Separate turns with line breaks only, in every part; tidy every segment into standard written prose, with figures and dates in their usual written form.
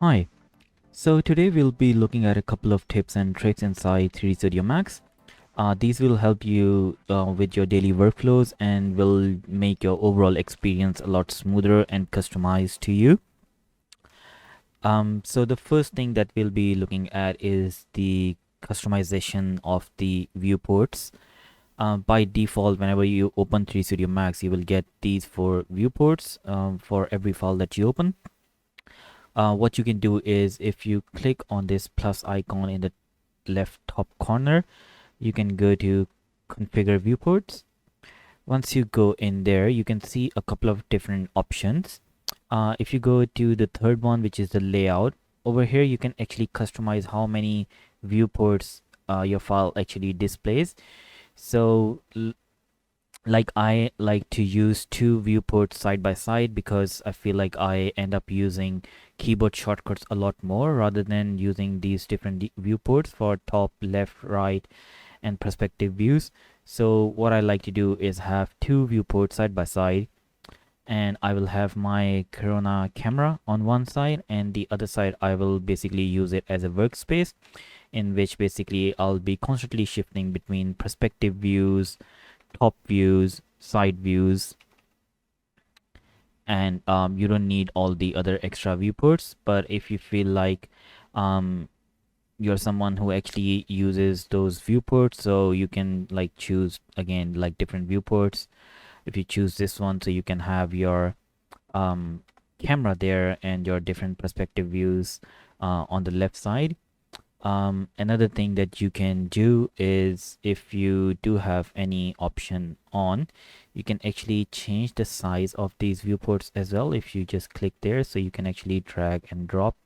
Hi, so today we'll be looking at a couple of tips and tricks inside 3D Studio Max. These will help you with your daily workflows and will make your overall experience a lot smoother and customized to you. So the first thing that we'll be looking at is the customization of the viewports. By default, whenever you open 3D Studio Max, you will get these four viewports for every file that you open. What you can do is if you click on this plus icon in the left top corner, you can go to configure viewports. Once you go in there, you can see a couple of different options. If you go to the third one, which is the layout, over here you can actually customize how many viewports your file actually displays. So like I like to use two viewports side by side because I feel like I end up using keyboard shortcuts a lot more rather than using these different viewports for top, left, right, and perspective views. So what I like to do is have two viewports side by side, and I will have my Corona camera on one side, and the other side I will basically use it as a workspace in which basically I'll be constantly shifting between perspective views, top views, side views, and you don't need all the other extra viewports. But if you feel like um, you're someone who actually uses those viewports, so you can like choose again like different viewports. If you choose this one, so you can have your camera there and your different perspective views on the left side. Another thing that you can do is if you do have any option on, you can actually change the size of these viewports as well if you just click there. So you can actually drag and drop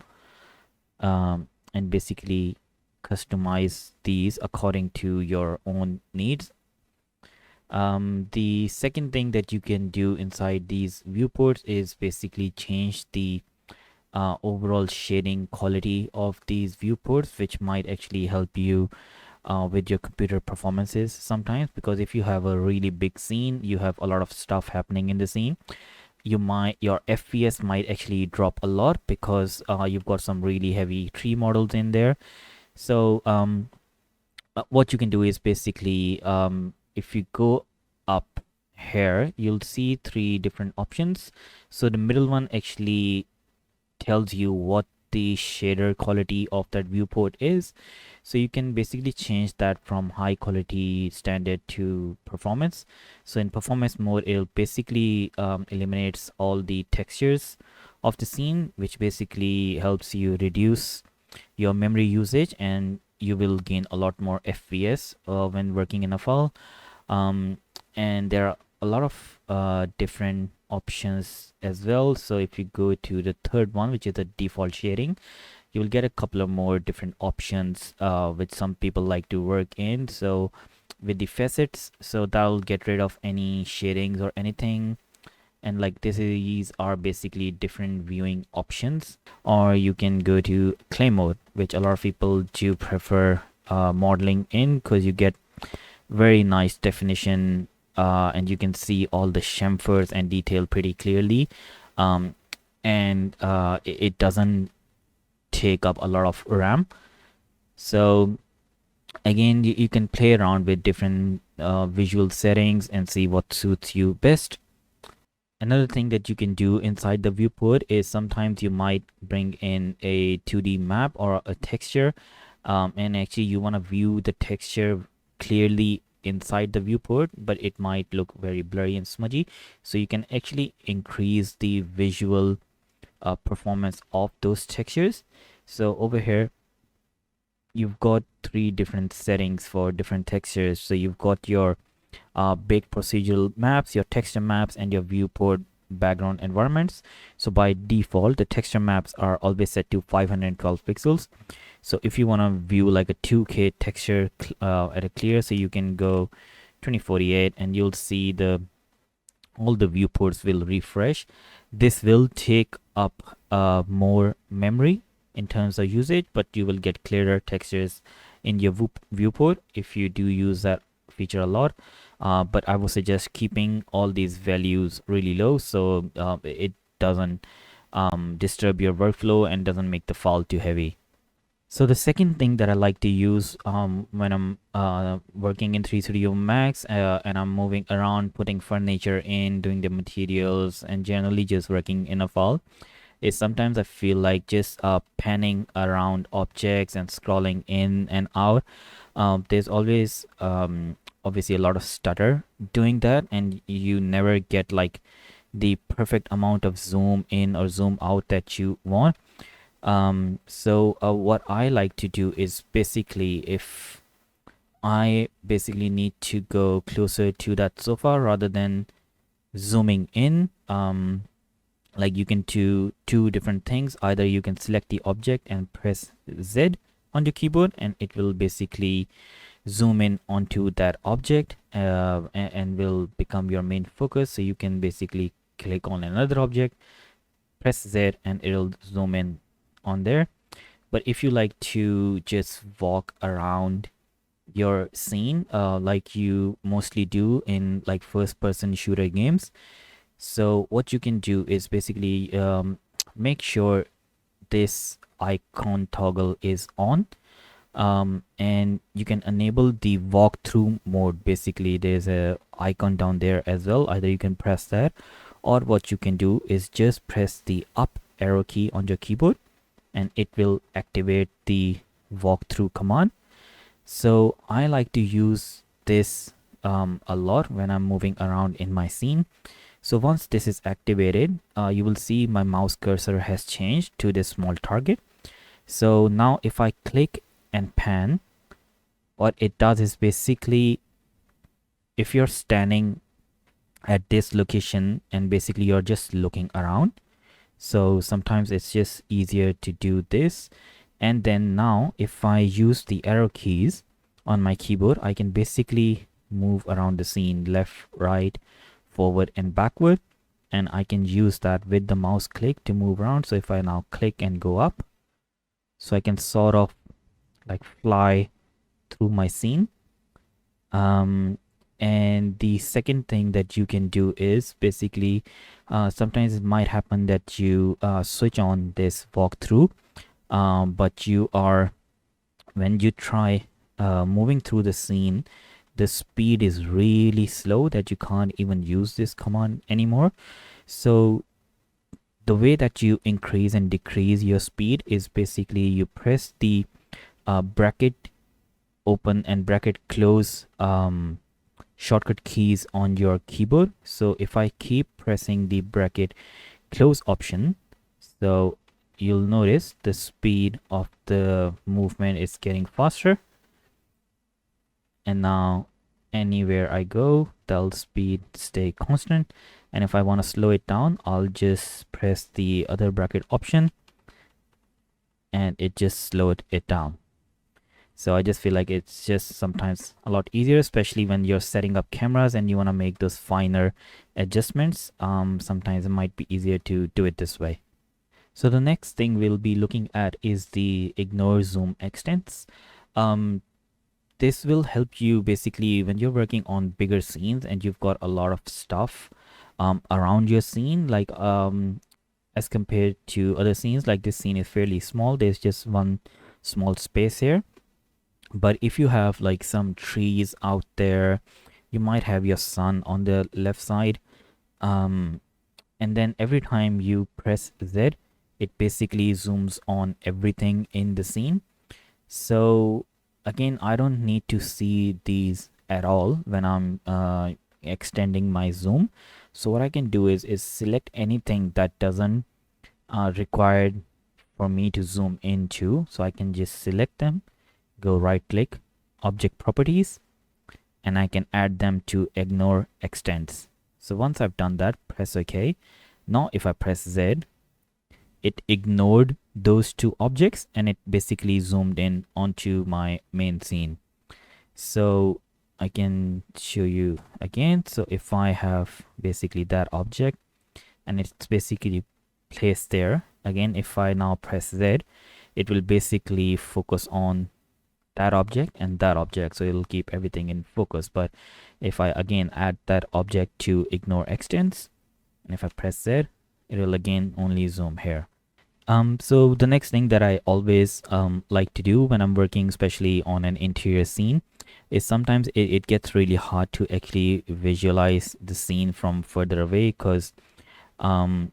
and basically customize these according to your own needs. The second thing that you can do inside these viewports is basically change the overall shading quality of these viewports, which might actually help you with your computer performances sometimes, because if you have a really big scene, you have a lot of stuff happening in the scene, your FPS might actually drop a lot because you've got some really heavy tree models in there. So what you can do is basically if you go up here, you'll see three different options. So the middle one actually tells you what the shader quality of that viewport is. So you can basically change that from high quality standard to performance. So in performance mode, it'll basically eliminates all the textures of the scene, which basically helps you reduce your memory usage, and you will gain a lot more FPS when working in a file. And there are a lot of different options as well. So if you go to the third one, which is the default shading, you will get a couple of more different options which some people like to work in. So with the facets, so that'll get rid of any shadings or anything, and like these are basically different viewing options. Or you can go to clay mode, which a lot of people do prefer modeling in, because you get very nice definition and you can see all the chamfers and detail pretty clearly, and it doesn't take up a lot of RAM. So again, you can play around with different visual settings and see what suits you best. Another thing that you can do inside the viewport is sometimes you might bring in a 2D map or a texture, and actually you want to view the texture clearly inside the viewport, but it might look very blurry and smudgy. So you can actually increase the visual performance of those textures. So over here, you've got three different settings for different textures. So you've got your baked procedural maps, your texture maps, and your viewport background environments. So by default, the texture maps are always set to 512 pixels. So if you want to view like a 2K texture at a clear, so you can go 2048 and you'll see all the viewports will refresh. This will take up more memory in terms of usage, but you will get clearer textures in your viewport if you do use that feature a lot. But I would suggest keeping all these values really low, so it doesn't disturb your workflow and doesn't make the file too heavy. So the second thing that I like to use when I'm working in 3 Studio Max and I'm moving around, putting furniture in, doing the materials, and generally just working in a file, is sometimes I feel like just panning around objects and scrolling in and out. There's always obviously a lot of stutter doing that, and you never get like the perfect amount of zoom in or zoom out that you want. So what I like to do is basically, if I basically need to go closer to that sofa rather than zooming in, like you can do two different things. Either you can select the object and press Z on your keyboard, and it will basically zoom in onto that object and will become your main focus. So you can basically click on another object, press Z, and it'll zoom in on there. But if you like to just walk around your scene like you mostly do in like first person shooter games, so what you can do is basically make sure this icon toggle is on, and you can enable the walkthrough mode. Basically there's a icon down there as well. Either you can press that, or what you can do is just press the up arrow key on your keyboard and it will activate the walkthrough command. So I like to use this a lot when I'm moving around in my scene. So once this is activated, you will see my mouse cursor has changed to this small target. So now if I click and pan, what it does is basically, if you're standing at this location and basically you're just looking around, so sometimes it's just easier to do this. And then now if I use the arrow keys on my keyboard, I can basically move around the scene left, right, forward, and backward, and I can use that with the mouse click to move around. So if I now click and go up, so I can sort of like fly through my scene. And the second thing that you can do is basically sometimes it might happen that you switch on this walkthrough, but you are, when you try moving through the scene, the speed is really slow that you can't even use this command anymore. So the way that you increase and decrease your speed is basically you press the bracket open and bracket close shortcut keys on your keyboard. So if I keep pressing the bracket close option, so you'll notice the speed of the movement is getting faster, and now anywhere I go, that'll speed stay constant. And if I want to slow it down, I'll just press the other bracket option and it just slowed it down. So I just feel like it's just sometimes a lot easier, especially when you're setting up cameras and you want to make those finer adjustments. Sometimes it might be easier to do it this way. So the next thing we'll be looking at is the ignore zoom extents. This will help you basically when you're working on bigger scenes and you've got a lot of stuff around your scene, like as compared to other scenes. Like this scene is fairly small, there's just one small space here. But if you have like some trees out there, you might have your sun on the left side, and then every time you press Z, it basically zooms on everything in the scene. So again, I don't need to see these at all when I'm extending my zoom. So what I can do is select anything that doesn't require for me to zoom into. So I can just select them, go right click, object properties, and I can add them to ignore extents. So once I've done that, press OK. Now if I press Z, it ignored those two objects and it basically zoomed in onto my main scene. So I can show you again. So if I have basically that object and it's basically placed there, again if I now press Z, it will basically focus on that object and that object, so it'll keep everything in focus. But if I again add that object to ignore extents and if I press Z, it will again only zoom here. So the next thing that I always like to do when I'm working, especially on an interior scene, is sometimes it gets really hard to actually visualize the scene from further away, because um,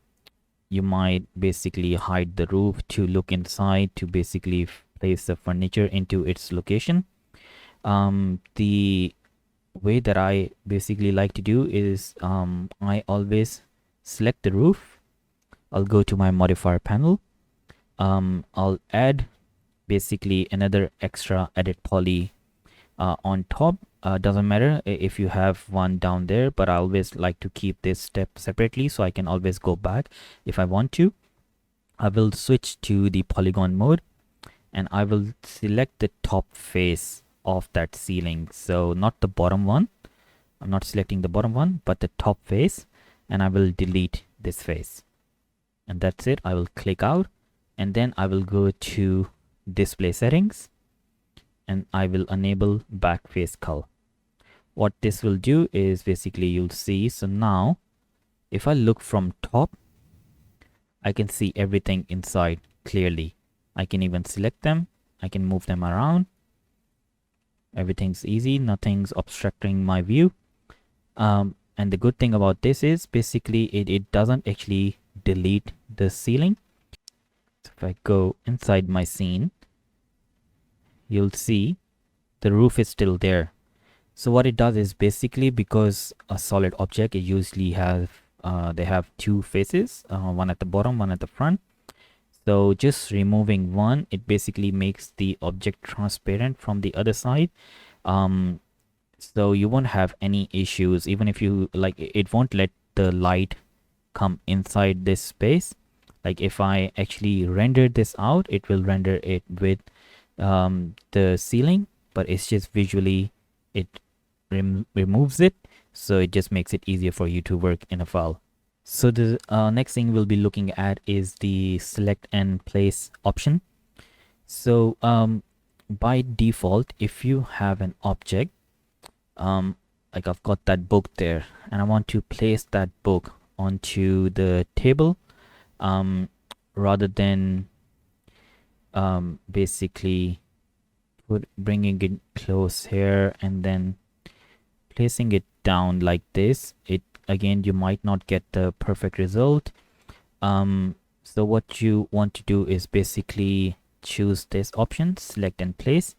you might basically hide the roof to look inside to basically place the furniture into its location. The way that I basically like to do is I always select the roof. I'll go to my modifier panel. I'll add basically another extra edit poly on top. Doesn't matter if you have one down there, but I always like to keep this step separately so I can always go back if I want to. I will switch to the polygon mode and I will select the top face of that ceiling. So not the bottom one. I'm not selecting the bottom one, but the top face, and I will delete this face. And that's it. I will click out, and then I will go to display settings and I will enable Backface Cull. What this will do is basically you'll see, so now if I look from top, I can see everything inside clearly. I can even select them. I can move them around. Everything's easy. Nothing's obstructing my view. And the good thing about this is basically it doesn't actually delete the ceiling. So if I go inside my scene, you'll see the roof is still there. So what it does is basically, because a solid object, it usually they have two faces, one at the bottom, one at the front. So just removing one, it basically makes the object transparent from the other side. So you won't have any issues, even if you like, it won't let the light come inside this space. Like if I actually render this out, it will render it with the ceiling, but it's just visually it removes it, so it just makes it easier for you to work in a file. So the next thing we'll be looking at is the select and place option. So by default, if you have an object, like I've got that book there and I want to place that book onto the table, rather than basically bringing it close here and then placing it down like this, it again, you might not get the perfect result. So what you want to do is basically choose this option, select and place.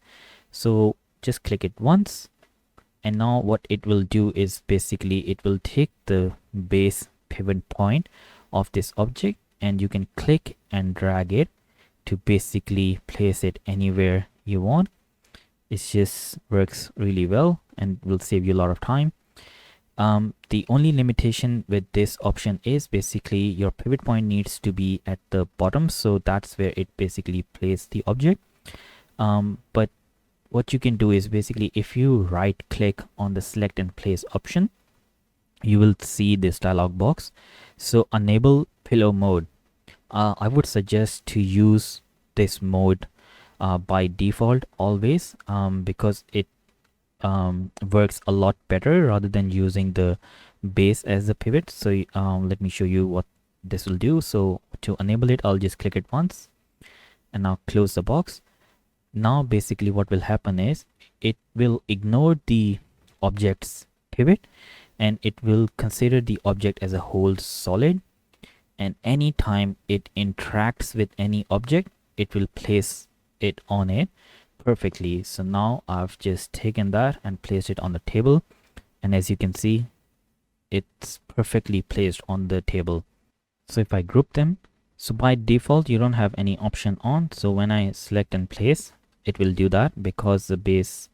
So just click it once, and now what it will do is basically it will take the base pivot point of this object, and you can click and drag it to basically place it anywhere you want. It just works really well and will save you a lot of time. The only limitation with this option is basically your pivot point needs to be at the bottom, so that's where it basically places the object. But what you can do is basically, if you right click on the select and place option, you will see this dialog box. So enable pillow mode. I would suggest to use this mode by default always, because it works a lot better rather than using the base as a pivot. So let me show you what this will do. So to enable it, I'll just click it once and now close the box. Now basically what will happen is it will ignore the object's pivot and it will consider the object as a whole solid, and anytime it interacts with any object, it will place it on it perfectly. So now I've just taken that and placed it on the table, and as you can see, it's perfectly placed on the table. So if I group them, so by default you don't have any option on, so when I select and place, it will do that because the base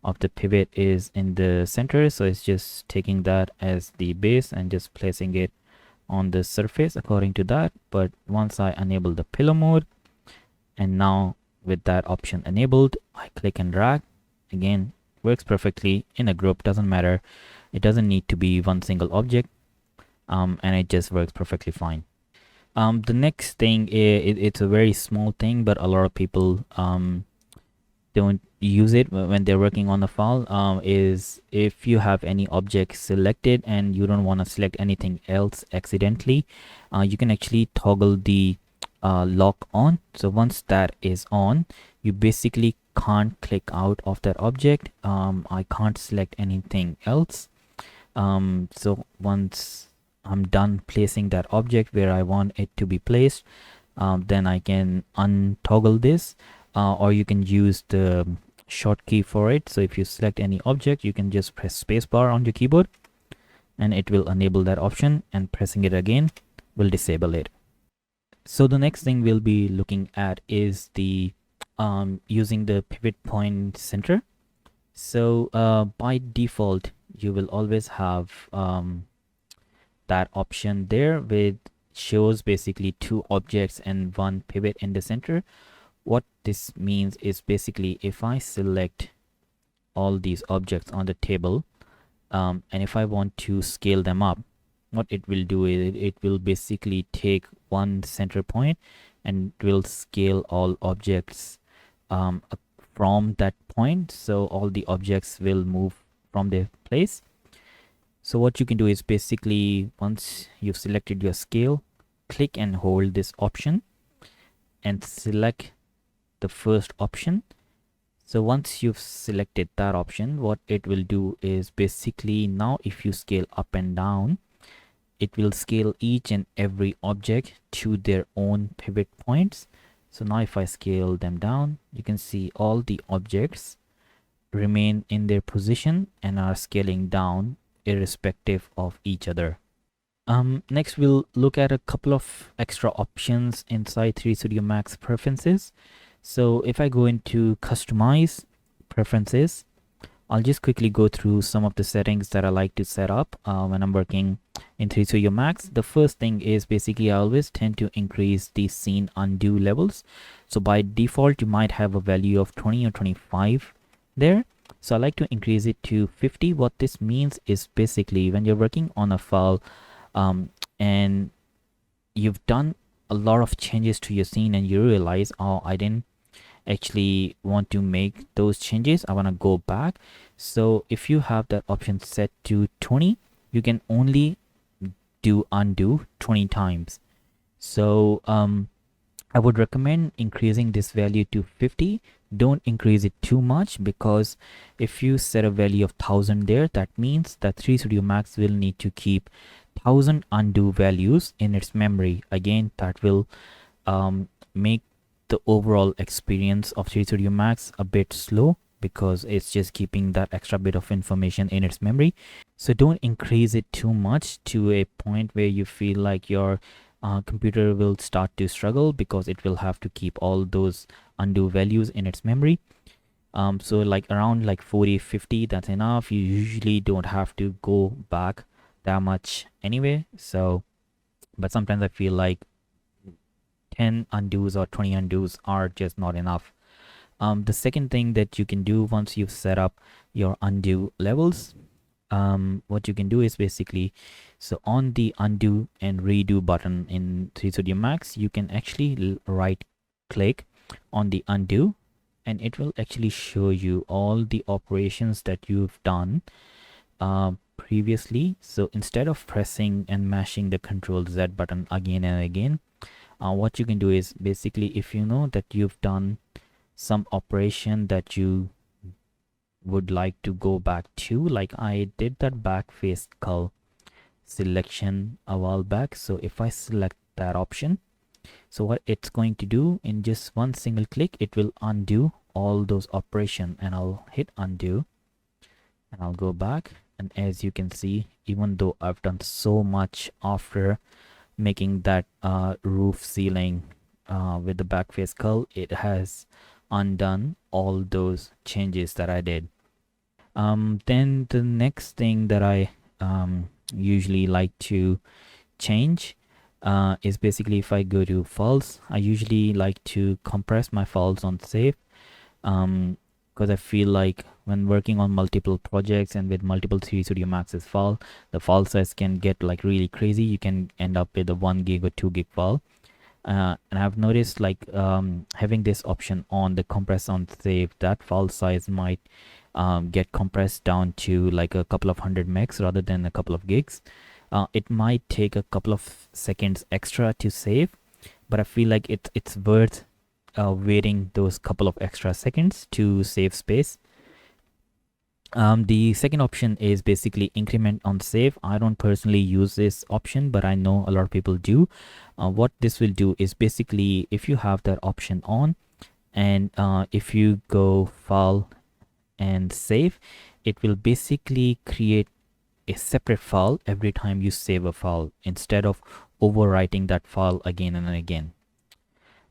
of the pivot is in the center. So it's just taking that as the base and just placing it on the surface according to that. But once I enable the pillow mode, and now with that option enabled, I click and drag, again works perfectly in a group, doesn't matter, it doesn't need to be one single object, and it just works perfectly fine. The next thing is, it's a very small thing, but a lot of people don't use it when they're working on the file is if you have any object selected and you don't want to select anything else accidentally, you can actually toggle the lock on. So once that is on, you basically can't click out of that object. I can't select anything else. So once I'm done placing that object where I want it to be placed, then I can untoggle this, or you can use the short key for it. So if you select any object, you can just press spacebar on your keyboard and it will enable that option, and pressing it again will disable it. So the next thing we'll be looking at is the using the pivot point center. So by default, you will always have that option there, with shows basically two objects and one pivot in the center. What this means is basically if I select all these objects on the table, and if I want to scale them up, what it will do is it will basically take one center point and it will scale all objects from that point. So all the objects will move from their place. So what you can do is basically, once you've selected your scale, click and hold this option and select the first option. So once you've selected that option, what it will do is basically, now if you scale up and down, it will scale each and every object to their own pivot points. So now if I scale them down, you can see all the objects remain in their position and are scaling down irrespective of each other. Next we'll look at a couple of extra options inside 3 Studio Max preferences. So if I go into customize preferences, I'll just quickly go through some of the settings that I like to set up when I'm working in 3 Studio Max. The first thing is basically I always tend to increase the scene undo levels. So by default, you might have a value of 20 or 25 there. So I like to increase it to 50. What this means is basically when you're working on a file and you've done a lot of changes to your scene and you realize, oh, I didn't actually want to make those changes, I want to go back. So if you have that option set to 20, you can only do undo 20 times. So I would recommend increasing this value to 50. Don't increase it too much, because if you set a value of 1000 there, that means that 3 Studio Max will need to keep 1000 undo values in its memory. Again, that will make the overall experience of 3 Studio Max a bit slow, because it's just keeping that extra bit of information in its memory. So don't increase it too much to a point where you feel like your computer will start to struggle, because it will have to keep all those undo values in its memory. So like around like 40-50, that's enough. You usually don't have to go back that much anyway. So but sometimes I feel like 10 undos or 20 undos are just not enough. The second thing that you can do once you've set up your undo levels, what you can do is basically, so on the undo and redo button in 3 Studio Max, you can actually right click on the undo and it will actually show you all the operations that you've done previously. So instead of pressing and mashing the Control Z button again and again, what you can do is basically, if you know that you've done some operation that you would like to go back to, like I did that Backface Cull selection a while back. So if I select that option, so what it's going to do, in just one single click, it will undo all those operations, and I'll hit undo and I'll go back. And as you can see, even though I've done so much after making that roof ceiling with the Backface Cull, it has undone all those changes that I did. Then the next thing that I usually like to change is basically, if I go to files, I usually like to compress my files on save, because I feel like when working on multiple projects and with multiple 3 Studio Max's file, the file size can get like really crazy. You can end up with a 1 gig or 2 gig file. And I've noticed like having this option on the compress on save, that file size might get compressed down to like a couple of hundred megs rather than a couple of gigs. It might take a couple of seconds extra to save, but I feel like it's worth waiting those couple of extra seconds to save space. The second option is basically increment on save. I don't personally use this option, but I know a lot of people do. What this will do is basically, if you have that option on, and if you go file and save, it will basically create a separate file every time you save a file instead of overwriting that file again and again.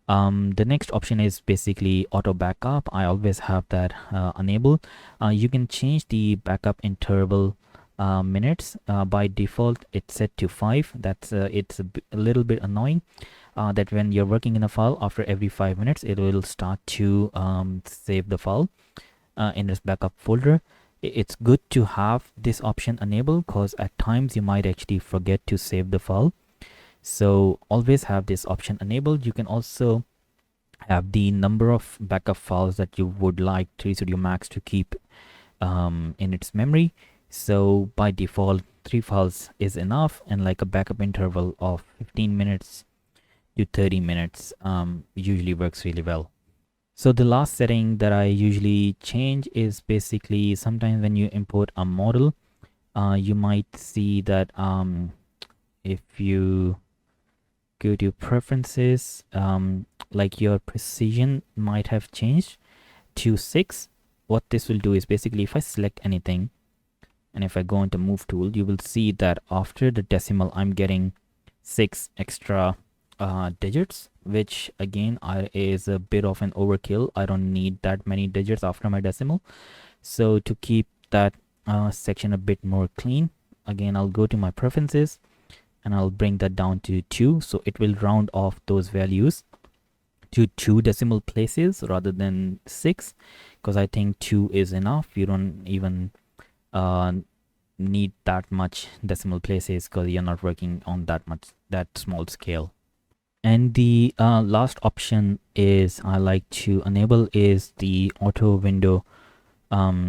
The next option is basically auto backup. I always have that enabled. You can change the backup interval minutes. By default it's set to 5. That's it's a little bit annoying that when you're working in a file, after every 5 minutes it will start to save the file in this backup folder. It's good to have this option enabled because at times you might actually forget to save the file. So always have this option enabled. You can also have the number of backup files that you would like 3 Studio Max to keep in its memory. So by default 3 files is enough, and like a backup interval of 15 minutes to 30 minutes usually works really well. So the last setting that I usually change is basically sometimes when you import a model, you might see that if you go to preferences, like your precision might have changed to 6. What this will do is basically if I select anything and if I go into move tool, you will see that after the decimal I'm getting 6 extra digits, which again is a bit of an overkill. I don't need that many digits after my decimal. So to keep that section a bit more clean, again I'll go to my preferences and I'll bring that down to 2, so it will round off those values to 2 decimal places rather than 6, because I think 2 is enough. You don't even need that much decimal places because you're not working on that small scale. And the last option is I like to enable is the auto window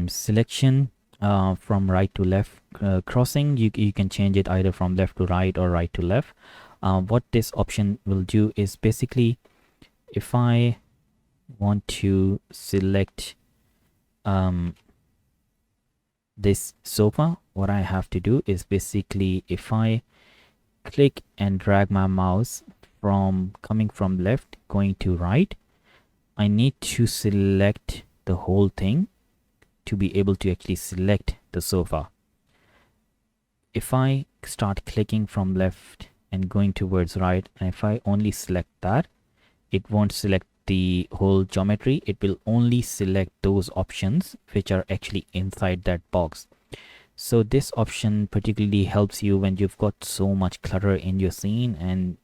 selection from right to left crossing. You can change it either from left to right or right to left. What this option will do is basically if I want to select this sofa, what I have to do is basically if I click and drag my mouse from coming from left going to right, I need to select the whole thing to be able to actually select the sofa. If I start clicking from left and going towards right, and if I only select that, it won't select the whole geometry. It will only select those options which are actually inside that box. So this option particularly helps you when you've got so much clutter in your scene, and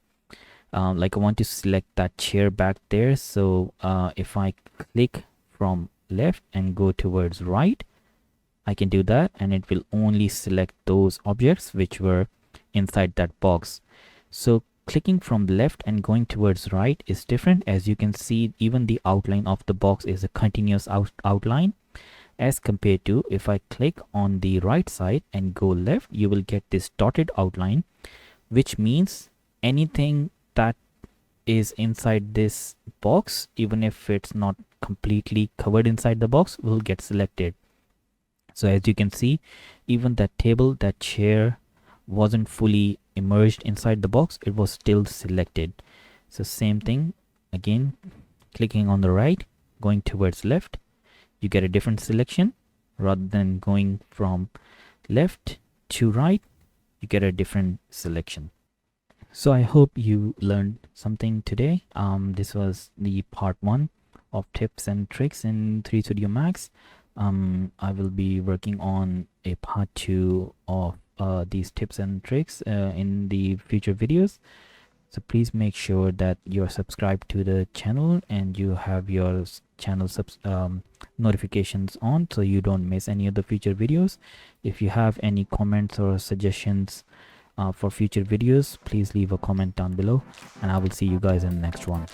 like I want to select that chair back there. So if I click from left and go towards right, I can do that, and it will only select those objects which were inside that box. So clicking from left and going towards right is different. As you can see, even the outline of the box is a continuous outline, as compared to if I click on the right side and go left, you will get this dotted outline, which means anything that is inside this box, even if it's not completely covered inside the box, will get selected. So as you can see, even that table, that chair wasn't fully immersed inside the box, it was still selected. So same thing again, clicking on the right, going towards left, you get a different selection. Rather than going from left to right, you get a different selection. So I hope you learned something today. This was the part 1 of tips and tricks in 3 Studio Max. I will be working on a part 2 of these tips and tricks in the future videos. So please make sure that you're subscribed to the channel and you have your channel notifications on so you don't miss any of the future videos. If you have any comments or suggestions for future videos, please leave a comment down below, and I will see you guys in the next one.